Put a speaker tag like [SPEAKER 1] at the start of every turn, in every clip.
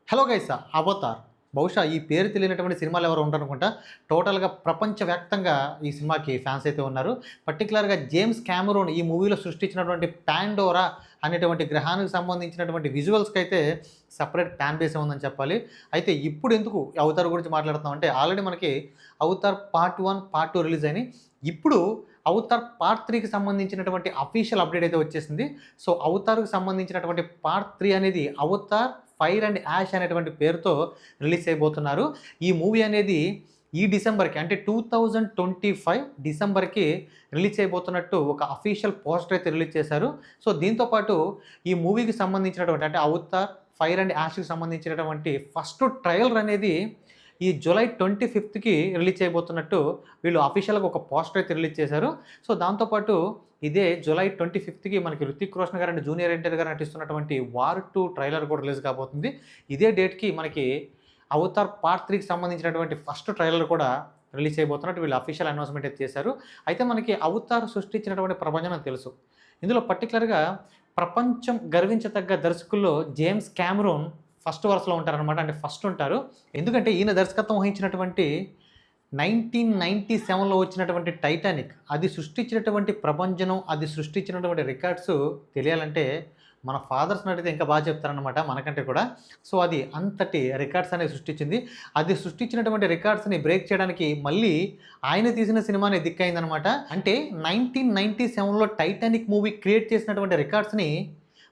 [SPEAKER 1] Hello guys, Avatar. బహుశా ఈ పేరు తెలియనటువంటి సినిమాలు ఎవరు ఉంటారనుకుంటా. టోటల్‌గా ప్రపంచవ్యాప్తంగా ఈ సినిమాకి ఫ్యాన్స్ అయితే ఉన్నారు. పర్టిక్యులర్‌గా జేమ్స్ కామెరూన్ ఈ మూవీలో సృష్టించినటువంటి పాండోరా అనేటువంటి గ్రహానికి సంబంధించినటువంటి విజువల్స్‌కైతే సెపరేట్ ఫ్యాన్ బేసే ఉందని చెప్పాలి. అయితే ఇప్పుడు ఎందుకు అవతార్ గురించి మాట్లాడుతున్నాం అంటే ఆల్రెడీ మనకి అవతార్ పార్ట్ 1, పార్ట్ 2 రిలీజ్ అయినాయి. ఇప్పుడు అవతార్ పార్ట్ 3కి సంబంధించినటువంటి అఫీషియల్ అప్డేట్ అయితే వచ్చేసింది. సో అవతార్‌కి సంబంధించినటువంటి పార్ట్ 3 అనేది అవతార్ ఫైర్ అండ్ యాష్ అనేటువంటి పేరుతో రిలీజ్ చేయబోతున్నారు. ఈ మూవీ అనేది ఈ డిసెంబర్‌కి అంటే 2025 డిసెంబర్‌కి రిలీజ్ చేయబోతున్నట్టు ఒక అఫీషియల్ పోస్టర్ అయితే రిలీజ్ చేశారు. సో దీంతో పాటు ఈ మూవీకి సంబంధించినటువంటి అంటే అవతార్ ఫైర్ అండ్ యాష్‌కి సంబంధించినటువంటి ఫస్ట్ ట్రైలర్ అనేది ఈ జూలై 25కి రిలీజ్ చేయబోతున్నట్టు వీళ్ళు అఫీషియల్‌గా ఒక పోస్టర్ అయితే రిలీజ్ చేశారు. సో దాంతో పాటు ఇదే జూలై 25కి మనకి 'హృతిక్ రోషన్' గారు అండ్ జూనియర్ ఎన్టీఆర్ గారు నటిస్తున్నటువంటి 'వార్ 2' ట్రైలర్ కూడా రిలీజ్ కాబోతుంది. ఇదే డేట్‌కి మనకి అవతార్ పార్ట్ 3కి సంబంధించినటువంటి ఫస్ట్ ట్రైలర్ కూడా రిలీజ్ చేయబోతున్నట్టు వీళ్ళు అఫీషియల్ అనౌన్స్‌మెంట్ అయితే చేశారు. అయితే మనకి అవతార్ సృష్టించినటువంటి ప్రభంజనం తెలుసు. ఇందులో పర్టిక్యులర్‌గా ప్రపంచం గర్వించదగ్గ దర్శకుల్లో జేమ్స్ కామెరూన్ ఫస్ట్ వరుసలో ఉంటారనమాట. అంటే ఫస్ట్ ఉంటారు. ఎందుకంటే ఈయన దర్శకత్వం వహించినటువంటి 1997లో వచ్చినటువంటి 'టైటానిక్' అది సృష్టించినటువంటి ప్రభంజనం, అది సృష్టించినటువంటి రికార్డ్స్ తెలియాలంటే మన ఫాదర్స్‌ని అడిగితే ఇంకా బాగా చెప్తారనమాట మనకంటే కూడా. సో అది అంతటి రికార్డ్స్ అనేవి సృష్టించింది. అది సృష్టించినటువంటి రికార్డ్స్‌ని బ్రేక్ చేయడానికి మళ్ళీ ఆయన తీసిన సినిమానే దిక్కయిందనమాట. అంటే 1997లో 'టైటానిక్' మూవీ క్రియేట్ చేసినటువంటి రికార్డ్స్‌ని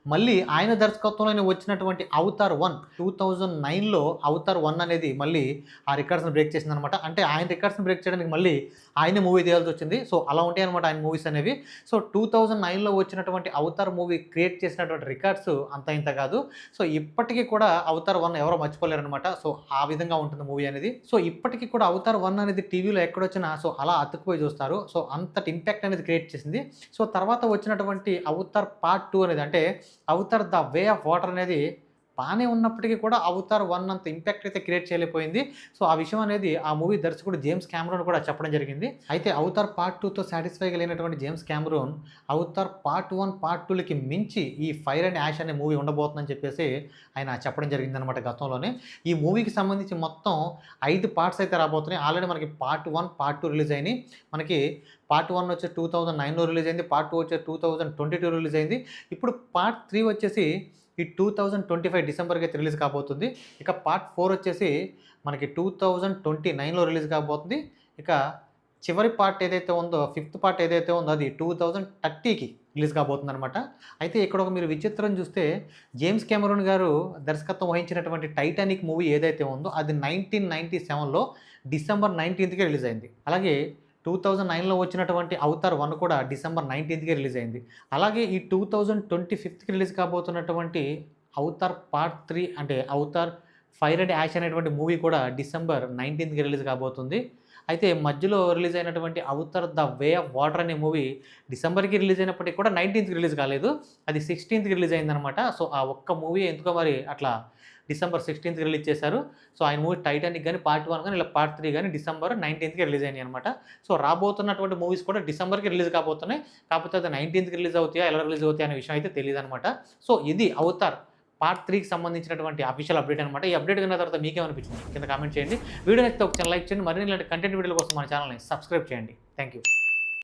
[SPEAKER 1] మళ్ళీ ఆయన దర్శకత్వంలోనే వచ్చినటువంటి అవతార్ 1 2009లో అవతార్ 1 అనేది మళ్ళీ ఆ రికార్డ్స్‌ని బ్రేక్ చేసిందనమాట. అంటే ఆయన రికార్డ్స్‌ని బ్రేక్ చేయడానికి మళ్ళీ ఆయనే మూవీ తీయాల్సొచ్చింది. సో అలా ఉంటాయనమాట ఆయన మూవీస్ అనేవి. సో 2009లో వచ్చినటువంటి అవతార్ మూవీ క్రియేట్ చేసినటువంటి రికార్డ్స్ అంత ఇంత కాదు. సో ఇప్పటికీ కూడా అవతార్ 1 ఎవరో మర్చిపోలేరనమాట. సో ఆ విధంగా ఉంటుంది మూవీ అనేది. సో ఇప్పటికి కూడా అవతార్ 1 అనేది టీవీలో ఎక్కడొచ్చినా సో అలా అతుక్కుపోయి చూస్తారు. సో అంతటి ఇంపాక్ట్ అనేది క్రియేట్ చేసింది. సో తర్వాత వచ్చినటువంటి అవతార్ పార్ట్ 2 అనేది అంటే Avatar the way of water అనేది బానే ఉన్నప్పటికీ కూడా అవతార్ 1 అంత ఇంపాక్ట్ అయితే క్రియేట్ చేయలేకపోయింది. సో ఆ విషయం అనేది ఆ మూవీ దర్శకుడు జేమ్స్ కామెరూన్ కూడా చెప్పడం జరిగింది. అయితే అవతార్ పార్ట్ 2తో సాటిస్ఫైగా లేనటువంటి James Cameron Avatar part 1, part 2లకి మించి ఈ ఫైర్ అండ్ యాష్ అనే మూవీ ఉండబోతుందని చెప్పేసి ఆయన చెప్పడం జరిగిందనమాట గతంలోనే. ఈ మూవీకి సంబంధించి మొత్తం 5 పార్ట్స్ అయితే రాబోతున్నాయి. ఆల్రెడీ మనకి పార్ట్ 1, పార్ట్ 2 రిలీజ్ అయినాయి. మనకి పార్ట్ 1 వచ్చి 2009లో రిలీజ్ అయింది. పార్ట్ 2 వచ్చి 2022 రిలీజ్ అయింది. ఇప్పుడు పార్ట్ 3 వచ్చేసి ఈ 2025 డిసెంబర్‌కి అయితే రిలీజ్ కాబోతుంది. ఇక పార్ట్ 4 వచ్చేసి మనకి 2029లో రిలీజ్ కాబోతుంది. ఇక చివరి పార్ట్ ఏదైతే ఉందో, ఫిఫ్త్ పార్ట్ ఏదైతే ఉందో అది 2030కి రిలీజ్ కాబోతుందనమాట. అయితే ఇక్కడ ఒక మీరు విచిత్రం చూస్తే జేమ్స్ కామెరూన్ గారు దర్శకత్వం వహించినటువంటి 'టైటానిక్' మూవీ ఏదైతే ఉందో అది 1997లో డిసెంబర్ 19కే రిలీజ్ అయింది. అలాగే 2009లో వచ్చినటువంటి అవతార్ 1 కూడా డిసెంబర్ 19కే రిలీజ్ అయింది. అలాగే ఈ 2025కి రిలీజ్ కాబోతున్నటువంటి అవతార్ పార్ట్ 3 అంటే అవతార్ ఫైర్ అండ్ యాష్ అనేటువంటి మూవీ కూడా డిసెంబర్ 19కి రిలీజ్ కాబోతుంది. అయితే మధ్యలో రిలీజ్ అయినటువంటి Avatar the way of water అనే మూవీ డిసెంబర్‌కి రిలీజ్ అయినప్పటికీ కూడా 19కి రిలీజ్ కాలేదు. అది 16కి రిలీజ్ అయిందనమాట. సో ఆ ఒక్క మూవీ ఎందుకో మరి అట్లా డిసెంబర్ 16కి రిలీజ్ చేశారు. సో ఆయన మూవీ 'టైటానిక్' గాని, పార్ట్ 1 గాని, ఇలా పార్ట్ 3 గాని డిసెంబర్ 19కి రిలీజ్ అయినాయి అనమాట. సో రాబోతున్నటువంటి మూవీస్ కూడా డిసెంబర్‌కి రిలీజ్ కాబోతున్నాయి. కాకపోతే అది 19కి రిలీజ్ అవుతాయా, ఎలా రిలీజ్ అవుతాయా అనే విషయం అయితే తెలీదనమాట. సో ఇది అవతార్ పార్ట్ 3కి సంబంధించినటువంటి అఫీషియల్ అప్డేట్ అనమాట. ఈ అప్డేట్ విన్న తర్వాత మీకేమనిపించింది కింద కామెంట్ చేయండి. వీడియో నచ్చితే ఒక చిన్న లైక్ చేయండి. మరిన్ని ఇలాంటి కంటెంట్ వీడియోల కోసం మన ఛానల్‌ని సబ్స్క్రైబ్ చేయండి. Thank you.